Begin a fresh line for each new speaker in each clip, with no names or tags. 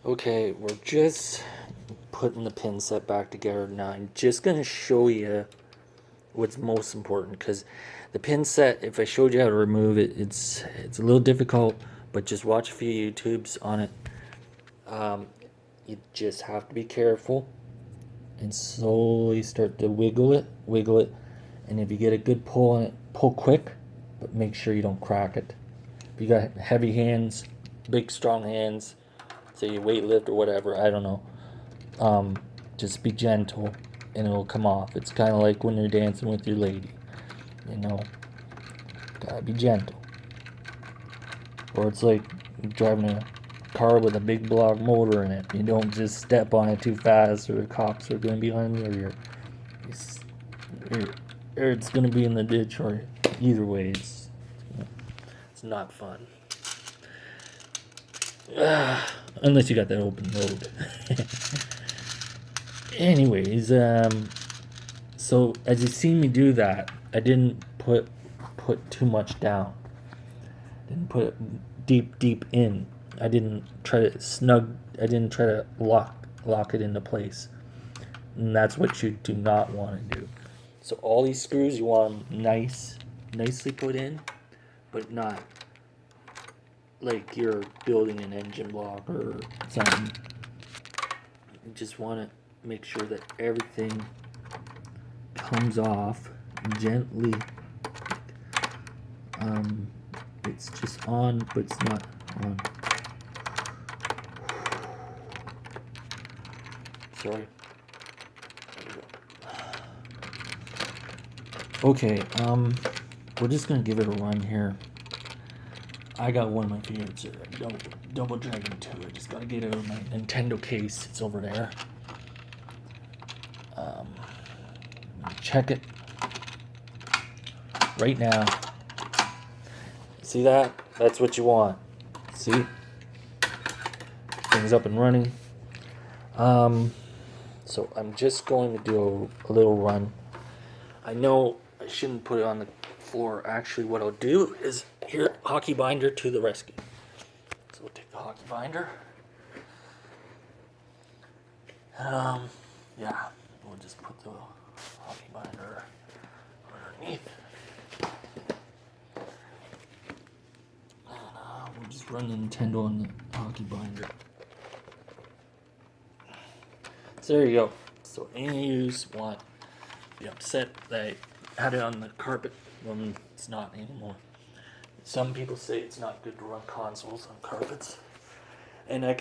Okay, we're just putting the pin set back together now. I'm just going to show you what's most important, because the pin set, if I showed you how to remove it, it's a little difficult, but just watch a few YouTubes on it. You just have to be careful and slowly start to wiggle it, and if you get a good pull on it, pull quick, but make sure you don't crack it. If you got heavy hands, big strong hands, say you weight lift or whatever, I don't know, just be gentle and it'll come off. It's kind of like when you're dancing with your lady, you know, gotta be gentle. Or it's like driving a car with a big block motor in it. You don't just step on it too fast, or the cops are gonna be on you, or it's gonna be in the ditch, or either way, it's not fun. Unless you got that open road. Anyways, so as you see me do that, I didn't put too much down. Didn't put it deep in. I didn't try to lock it into place. And that's what you do not want to do. So all these screws, you want them nicely put in, but not like you're building an engine block or something. You just want to make sure that everything comes off gently. It's just on, but it's not on. Sorry. Okay, we're just gonna give it a run here. I got one of my favorites here, Double Dragon 2. I just gotta get it out of my Nintendo case. It's over there. Check it right now. See that? That's what you want. See? Things up and running. So I'm just going to do a little run. I know I shouldn't put it on the floor. Actually, what I'll do is, here, hockey binder to the rescue. So we'll take the hockey binder. Yeah, we'll just put the hockey binder underneath. And we'll just run the Nintendo on the hockey binder. So there you go. So any of you want to be upset that I had it on the carpet when it's not anymore. Some people say it's not good to run consoles on carpets, and I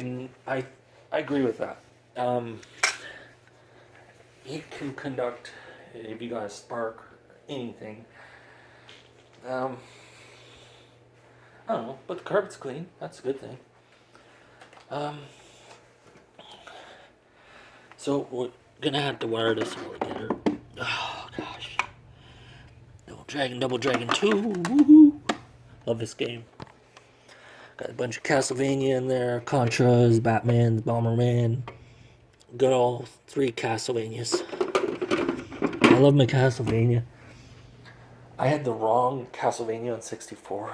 agree with that. You can conduct, if you got a spark, anything. I don't know, but the carpet's clean. That's a good thing. So we're gonna have to wire this all together. Oh gosh. Double Dragon 2. Woohoo! Love this game. Got a bunch of Castlevania in there, Contras, Batman, Bomberman. Got all 3 Castlevanias. I love my Castlevania. I had the wrong Castlevania on 64.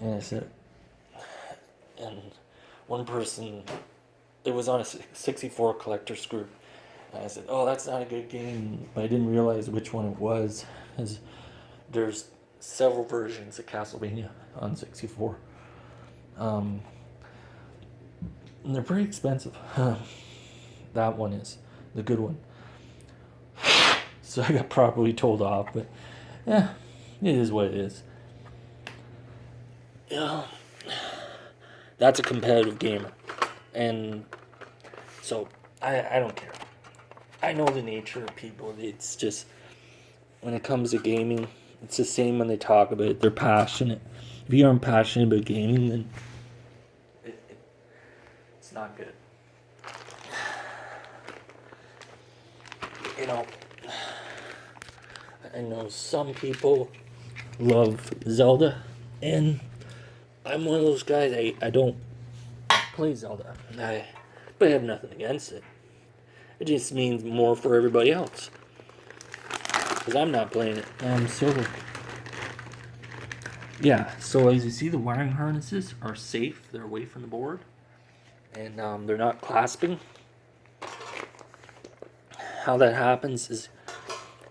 And I said, and one person, it was on a 64 collector's group. And I said, oh, that's not a good game. But I didn't realize which one it was. Because there's several versions of Castlevania on 64. And they're pretty expensive. That one is the good one. So I got properly told off. But yeah, it is what it is. Yeah, that's a competitive gamer. And so I don't care. I know the nature of people. It's just, when it comes to gaming, it's the same when they talk about it. They're passionate. If you aren't passionate about gaming, then it's not good. You know, I know some people love Zelda, and I'm one of those guys. I don't play Zelda. But I have nothing against it. It just means more for everybody else. Because I'm not playing it. Yeah, so as you see, the wiring harnesses are safe. They're away from the board. and they're not clasping. How that happens is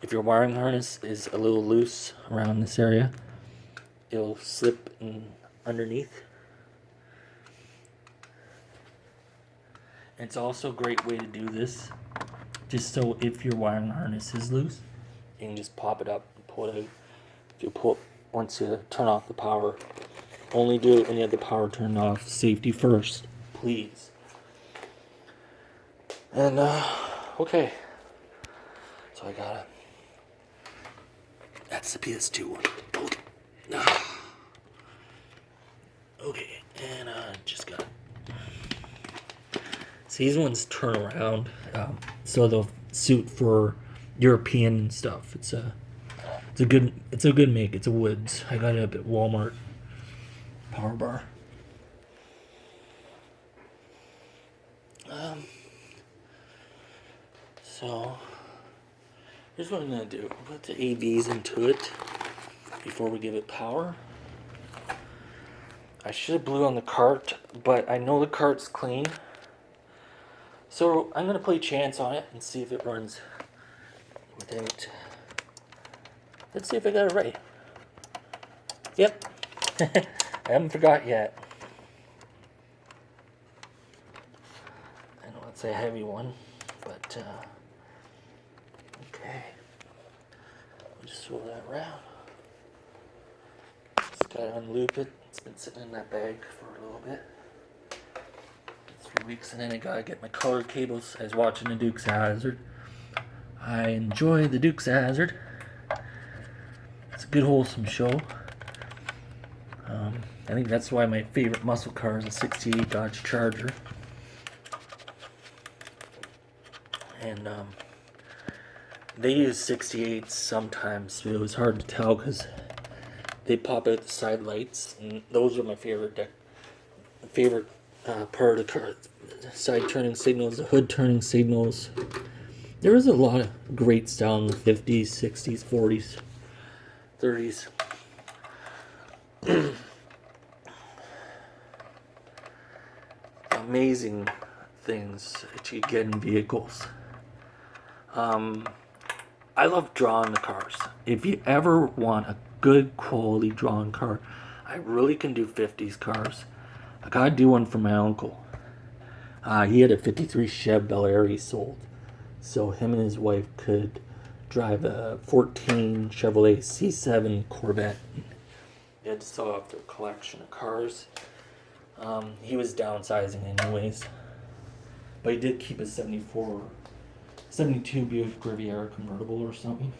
if your wiring harness is a little loose around this area, it'll slip in underneath. It's also a great way to do this, just so if your wiring harness is loose, you can just pop it up and pull it out. If you pull it, once you turn off the power, only do it when you have the power turned off. Safety first, please. And okay, so I got it. That's the PS2 one. Okay, okay, and just got it. So these ones turn around, so they'll suit for European stuff. It's a good make. It's a Woods. I got it up at Walmart. Power bar. So here's what I'm gonna do. Put the AVs into it before we give it power. I should have blew on the cart, but I know the cart's clean. So I'm going to play chance on it and see if it runs without. Let's see if I got it right. Yep. I haven't forgot yet. I know it's a heavy one, but okay. We'll just throw that around. Just gotta unloop it. It's been sitting in that bag for a little bit. 3 weeks, and then I gotta get my colored cables. I was watching the Dukes of Hazzard. I enjoy the Dukes of Hazzard. It's a good wholesome show. I think that's why my favorite muscle car is a 68 Dodge Charger. And they use 68s sometimes, so it was hard to tell because they pop out the side lights, and those are my favorite part of the car. Side turning signals, the hood turning signals. There was a lot of great style in the 50s, 60s, 40s, 30s. Amazing things that you get in vehicles. I love drawing the cars. If you ever want a good quality drawn car, I really can do 50s cars. I gotta do one for my uncle. He had a 53 Chev Bel Air he sold. So him and his wife could drive a 14 Chevrolet C7 Corvette. They had to sell off their collection of cars. He was downsizing anyways. But he did keep a 72 Buick Riviera convertible or something.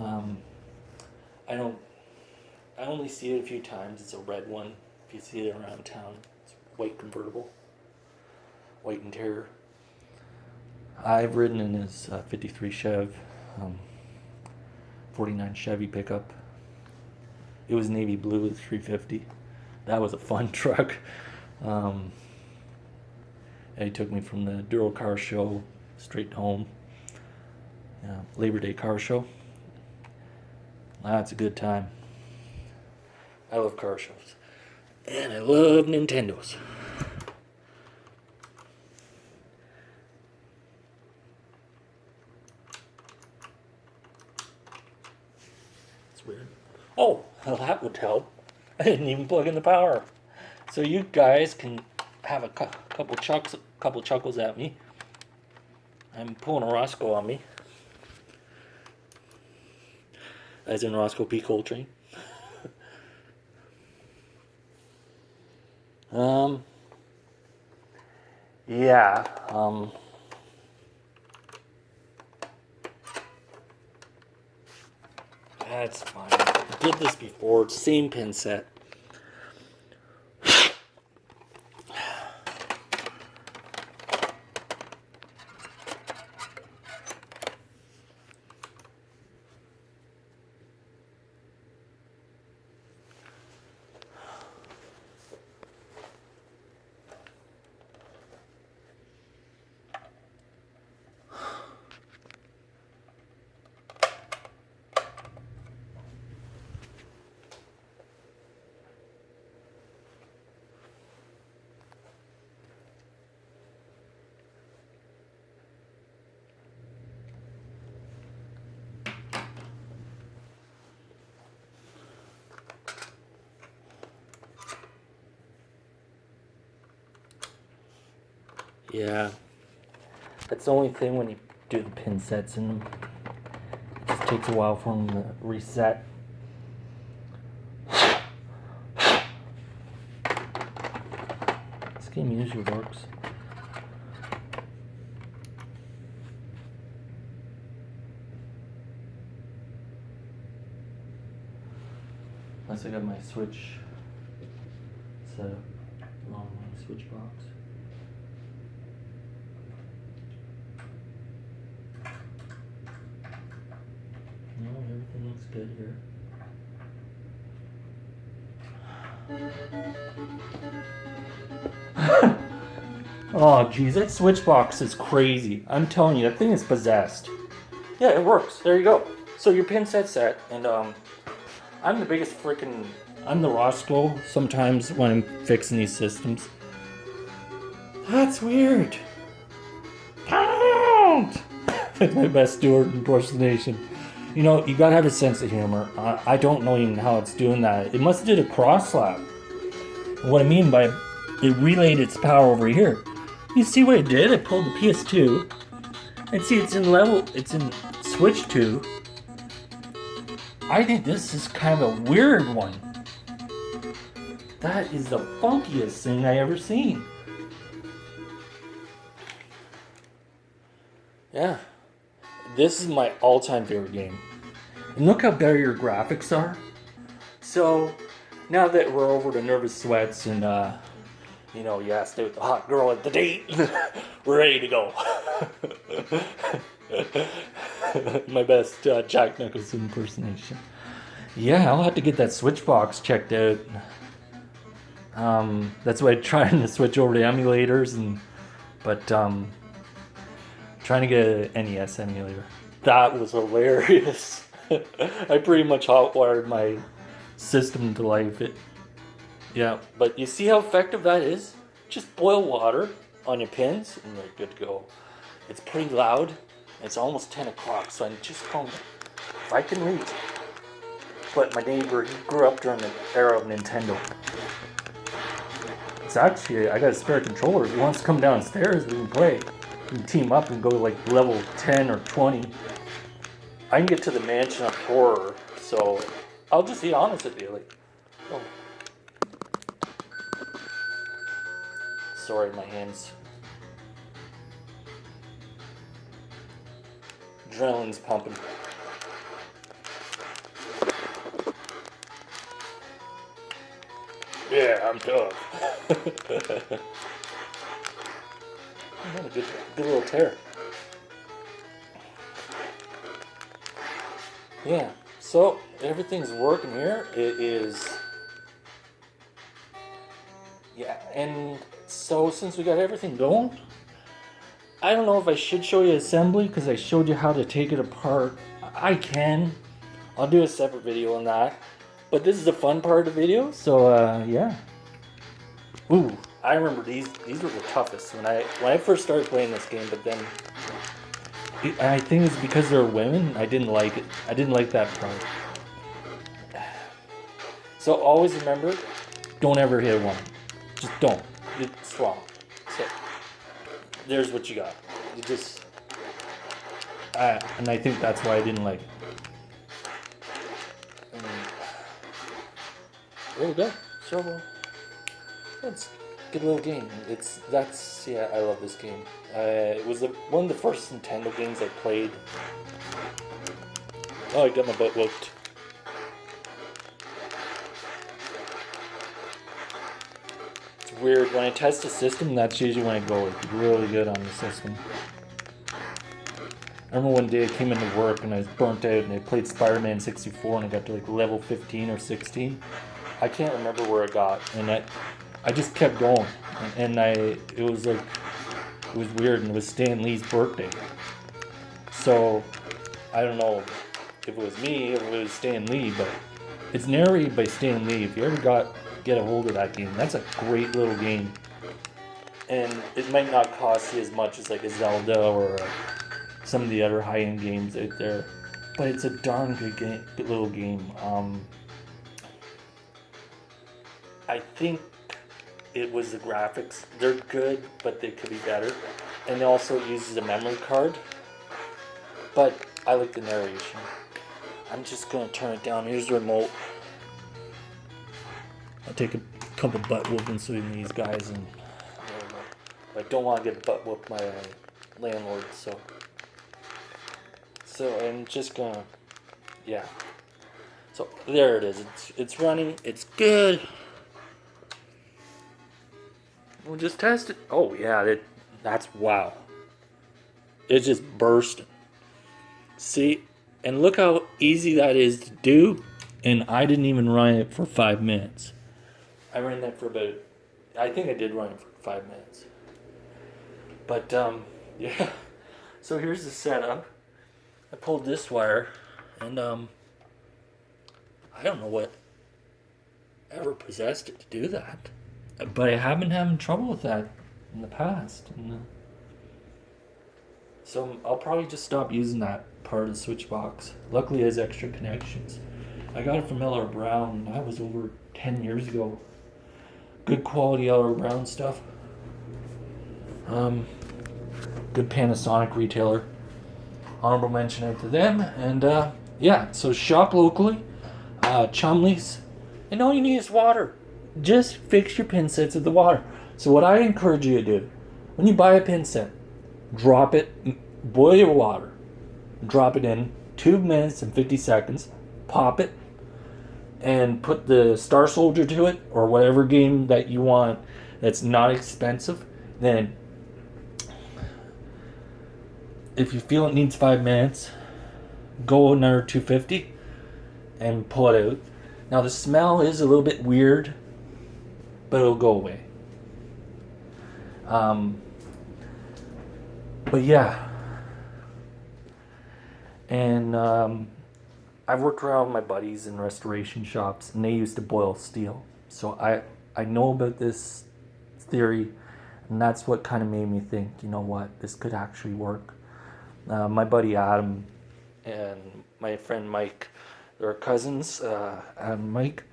I only see it a few times. It's a red one. If you see it around town, it's white convertible, white interior. I've ridden in his 53 Chev, 49 Chevy pickup. It was navy blue with 350. That was a fun truck. And he took me from the Duro car show straight home. Labor Day car show. That's a good time. I love car shows. And I love Nintendos. It's weird. Oh, well, that would help. I didn't even plug in the power. So you guys can have a couple chuckles at me. I'm pulling a Roscoe on me. As in Roscoe P. Coltrane. Yeah, that's fine. I did this before, same pin set. Yeah. That's the only thing when you do the pin sets in them. It just takes a while for them to reset. This game usually works. Unless I got my switch set up along my switch box. No, everything looks good here. Oh geez, that switch box is crazy. I'm telling you, that thing is possessed. Yeah, it works. There you go. So your pin set's set, and I'm the biggest freaking. I'm the Roscoe sometimes when I'm fixing these systems. That's weird. Pound! That's my best Stewart impersonation. You know, you gotta have a sense of humor. I don't know even how it's doing that. It must have did a cross slap. What I mean by it relayed its power over here. You see what it did? I pulled the PS2. And see, it's in switch 2. I think this is kind of a weird one. That is the funkiest thing I ever seen. Yeah. This is my all-time favorite game. And look how better your graphics are. So, now that we're over the nervous sweats and, you asked out the hot girl at the date, we're ready to go. My best Jack Nicholson impersonation. Yeah, I'll have to get that switch box checked out. That's why I'm trying to switch over to emulators, but trying to get an NES emulator. That was hilarious. I pretty much hotwired my system to life. Yeah, but you see how effective that is? Just boil water on your pins and you're good to go. It's pretty loud. It's almost 10 o'clock, so I'm just home. If I can read. But my neighbor, he grew up during the era of Nintendo. It's actually, I got a spare controller. If he wants to come downstairs, we can play. We can team up and go like level 10 or 20. I can get to the Mansion of Horror, so I'll just be honest with you. Like, oh. Sorry, my hands. Adrenaline's pumping. Yeah, I'm tough. A good little tear. Yeah, so everything's working here. It is. Yeah, and so since we got everything going, I don't know if I should show you assembly because I showed you how to take it apart. I can. I'll do a separate video on that. But this is the fun part of the video, so yeah. Ooh, I remember these were the toughest when I first started playing this game, but then I think it's because they're women. I didn't like it. I didn't like that part. So always remember, don't ever hit a woman. Just don't. It's wrong. So there's what you got. You just and I think that's why I didn't like it. There we go. So that's a good little game. I love this game. It was one of the first Nintendo games I played. Oh, I got my butt whooped. It's weird. When I test a system, that's usually when I go like really good on the system. I remember one day I came into work and I was burnt out and I played Spider-Man 64 and I got to like level 15 or 16. I can't remember where I got, and I just kept going, and it was weird, and it was Stan Lee's birthday. So I don't know if it was me or if it was Stan Lee, but it's narrated by Stan Lee. If you ever get a hold of that game, that's a great little game, and it might not cost you as much as like a Zelda or some of the other high-end games out there, but it's a darn good little game. I think it was the graphics. They're good, but they could be better. And it also uses a memory card. But I like the narration. I'm just gonna turn it down. Here's the remote. I'll take a couple butt whoopings between these guys, and I don't want to get butt whooped by my landlord. So I'm just gonna, yeah. So there it is. It's running. It's good. We'll just test it. Oh yeah, that's wow. It's just bursting. See, and look how easy that is to do. And I didn't even run it for 5 minutes. I ran that for about, I think I did run it for 5 minutes. But yeah. So here's the setup. I pulled this wire, and I don't know what ever possessed it to do that, but I have been having trouble with that in the past. And, so I'll probably just stop using that part of the switch box. Luckily, it has extra connections. I got it from L.R. Brown. That was over 10 years ago. Good quality L.R. Brown stuff. Good Panasonic retailer. Honorable mention out to them. And yeah, so shop locally. Chumley's. And all you need is water. Just fix your pin sets with the water. So what I encourage you to do, when you buy a pin set, drop it, boil your water, drop it in 2 minutes and 50 seconds, pop it, and put the Star Soldier to it, or whatever game that you want that's not expensive. Then, if you feel it needs 5 minutes, go another 250 and pull it out. Now the smell is a little bit weird, but it'll go away. But yeah, and I've worked around with my buddies in restoration shops, and they used to boil steel. So I know about this theory, and that's what kind of made me think, you know what, this could actually work. My buddy Adam and my friend Mike, they're cousins, Adam and Mike,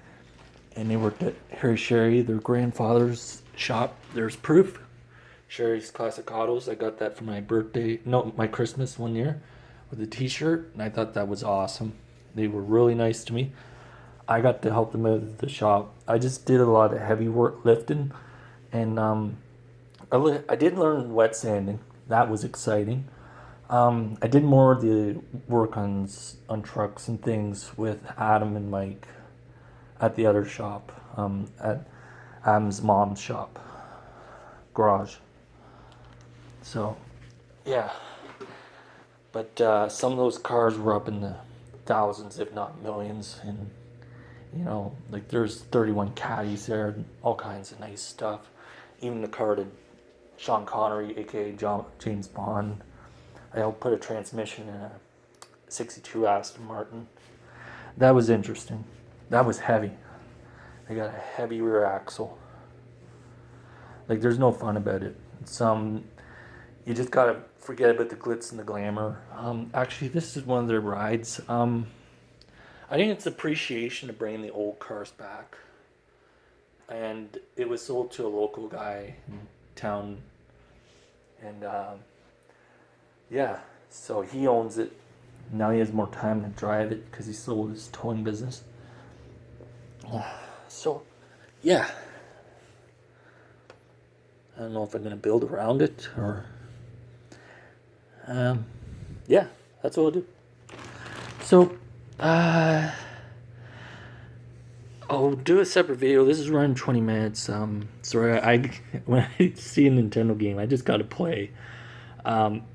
and they worked at Harry Sherry, their grandfather's shop. There's proof. Sherry's Classic Autos. I got that for my birthday, no, my Christmas one year with a t-shirt, and I thought that was awesome. They were really nice to me. I got to help them out at the shop. I just did a lot of heavy work lifting, and I did learn wet sanding. That was exciting. I did more of the work on trucks and things with Adam and Mike at the other shop, at Adam's mom's shop, garage. So, yeah. But some of those cars were up in the thousands, if not millions, and you know, like there's 31 caddies there, and all kinds of nice stuff. Even the car to Sean Connery, aka James Bond. I helped put a transmission in a 62 Aston Martin. That was interesting. That was heavy. They got a heavy rear axle. Like, there's no fun about it. You just gotta forget about the glitz and the glamour. Actually, this is one of their rides. I think it's appreciation to bring the old cars back. And it was sold to a local guy in town. And yeah, so he owns it. Now he has more time to drive it because he sold his towing business. So, yeah. I don't know if I'm going to build around it or... yeah, that's what I'll do. So, I'll do a separate video. This is running 20 minutes. Sorry, when I see a Nintendo game, I just got to play.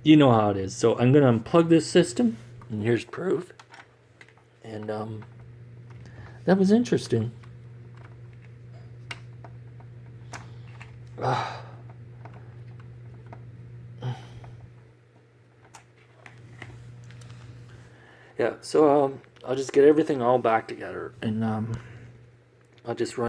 You know how it is. So I'm going to unplug this system, and here's proof. And that was interesting. Yeah, so I'll just get everything all back together, and I'll just run